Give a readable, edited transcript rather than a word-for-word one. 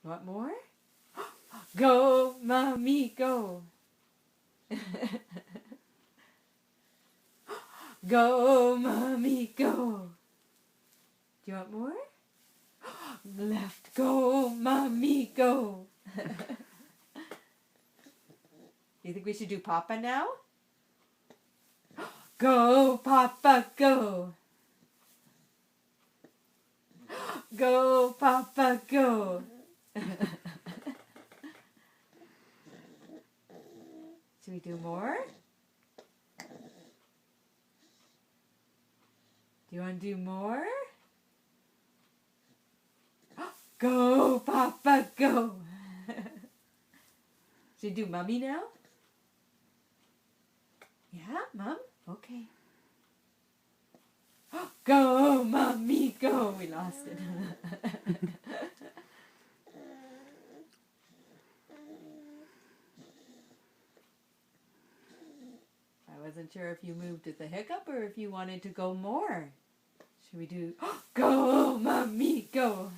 You want more? Go, mommy, go. Go, mommy, go. Do you want more? Left, go, mommy, go. Do you think we should do Papa now? Go, Papa, go. Go, Papa, go. Should we do more? Do you want to do more? Go, Papa, go. Should we do Mommy now? Yeah, Mom? Okay. Go, Mommy, go. We lost it. I wasn't sure if you moved at the hiccup or if you wanted to go more. Should we do Go, Mommy, go.